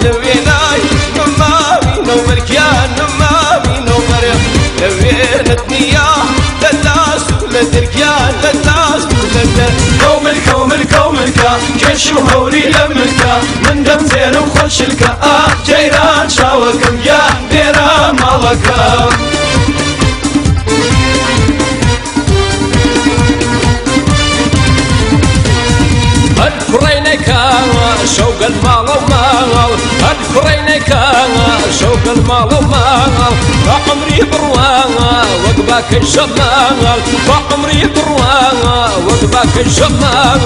لويناي مامي نوبر كيان مامي نوبر لوين الدنيا للاس للدركيان للاس كوملكا كشو هولي لملكا من دم زين وخشلكا جيران شاوكم يا ديرا مالكا الكرينيكا شوق المال ومال الكرينيكا شوق المال ومال عمري بروانا وقباك الشمال عمري بروانا وقباك الشمال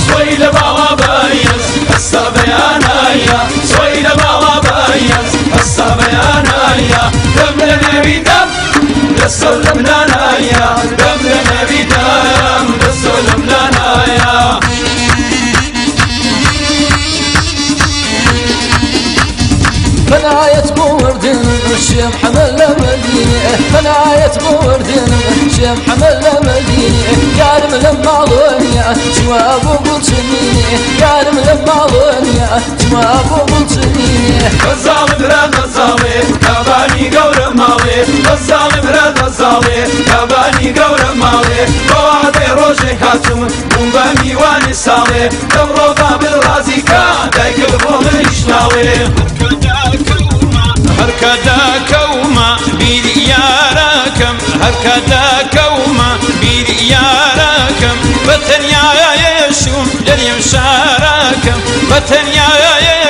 سويل بابا بايز الصبيانايا سويل بابا بايز الصبيانايا دم لنبي دم دسلم لنايا دم لنبي دم دسلم لنايا فناية بوردن الشيم حمل مدينة فناية بوردن الشيم حمل مدينة يارم لما ظنيا جواب وقلتني يارم لما ظنيا جواب وقلتني الظالم رد الظالم كباني قول مالي الظالم رد الظالم كباني قول مالي قوادي روشي كاتون بومبامي واني سالي دورو باب الرازي كان دايك البوم يشناوي هركدا كوما بيدياركم هركدا كوما بيدياركم بتنيا يشوم لليم شاركم بتنيا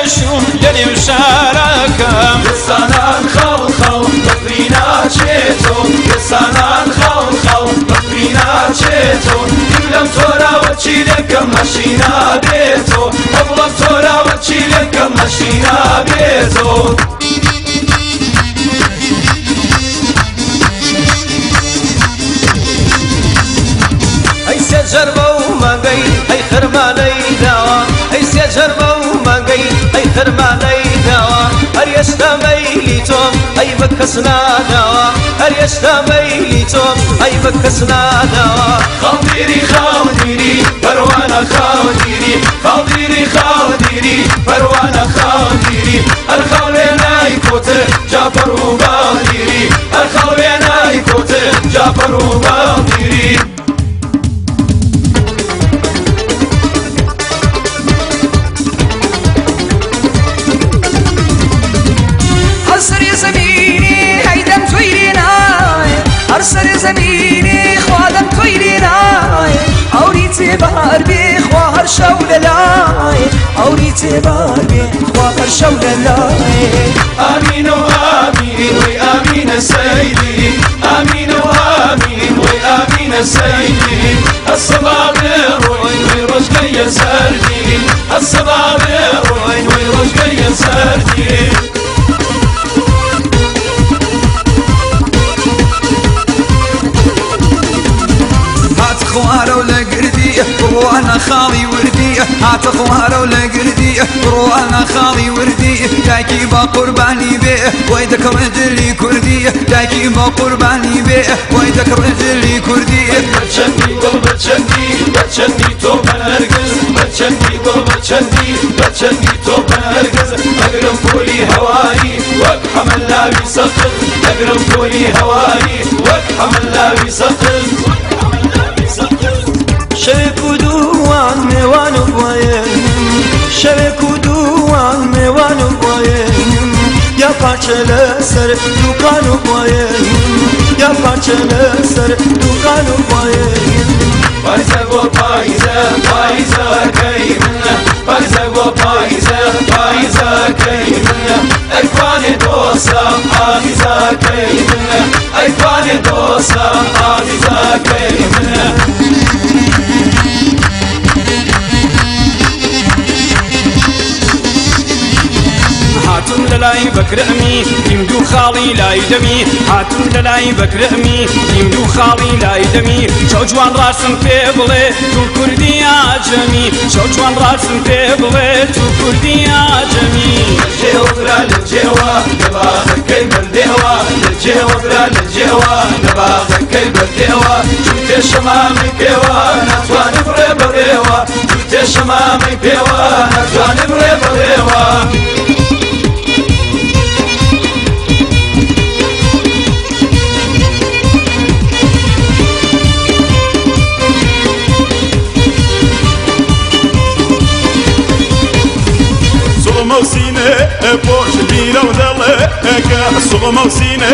يشوم لليم شاركم لسانان خو بفرينا تشيتو لسانان خو بفرينا تشيتو لم تورا وتشي لك ماشينا بيتو أبلغ تورا وتشي لك ماشينا بيتو جربوا ما قي أي خرماني دوا أي جربوا ما قي أي خرماني دوا أريشتا ميلي توم أي بكسنا دوا أريشتا ميلي توم أي بكسنا دوا خاوديري بروانا خاوديري بروانا خاوديري الخولينا يكوتر جابر وباوديري الخولينا يكوتر جابر وباوديري أرسل زميني خوادم تويريناي أوريتي بار بي خوار شوللاي أوريتي بار بي خوار شوللاي آمين وآمين وآمين سيدي آمين وآمين وآمين سيدي الصبابر ويرجع يا سردي الصبابر ويرجع يا سردي خوارو لقردي وانا خالي وردي هات خوارو لقردي وانا خالي وردي دايكي با قرباني به ويدك رجلي كردي دايكي با قرباني به ويدك رجلي كردي بچندي گل بچندي تو برگز بچندي گل بچندي تو برگز اگرم پولی هوایی وک حمل لاوی سقل اگرم پولی هوایی وک حمل لاوی سقل شرك ودوان ميوان بوين شرك ودوان ميوان بوين يا parçalı sar dukanı بوين يا parçalı sar dukanı بوين پایزه و پایزه کیمنه پایزه و پایزه کیمنه ایوان دوسا آمیزه کیمنه ایوان دوسا آمیزه کیمنه هاتون للاي بكرأمي يمدو خالي لا يدمي هاتون للاي بكرأمي يمدو خالي لا يدمي شو جوان راسم بيبلي تو كردي عجمي شو جوان راسم بيبلي تو كردي عجمي للجوا نباغك كي برديوا للجوا نباغك كي برديوا جوت شمامي بيوا نتوان فري برديوا جوت شمامي بيوا نتوان فري برديوا سوڵمە و سینە پۆش لیرە و دەڵەکە سوڵمە و سینە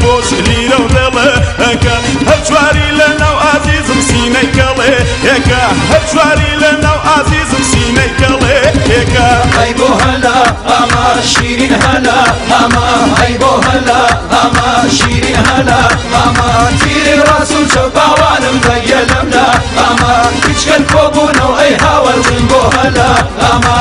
پۆش لیرە و دەڵەکە هەر چواری لە ناو ئازیزم سینەی کەڵێ یەکە هەر چواری لە ناو ئازیزم سینەی کەڵێ یەکە ئەی بۆ هەلا ئەمە شیرین هەلا ئەمە ئەی بۆ هەلا ئەمە شیرین هەلا ئەمە تیری ڕاست و چەپاوانم دەگە لەمدا ئەمە هیچکەن کۆبوونەوە ئەی هاوەرجن بۆ هەلا ئەمە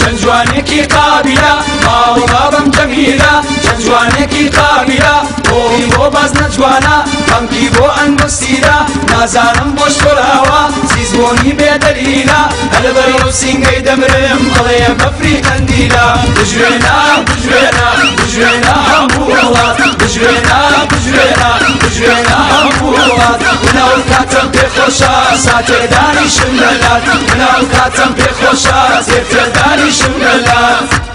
چەند جوانێکی قابلە ماڵ بابم جەمیلە چەند جوانێکی قابلە بۆی بۆ باز نەجوانە خەمکی بۆ ئەنگستیرە نازانم بۆ شۆراوە سیزبۆنی بێدەلیلە هەلبەر و سینگەی دەمرم بڵێ بەفری قەندیلە بژوێنە بژوێنە بژوێنە هەموو وڵات بژوێنە بژوێنە بژوێنە هەموو وڵات منەوە کاتەم پێخۆشە ساتێدانیشم لەلات منەوە کاتەم پێخۆشە زێرتێدانیشم لەلات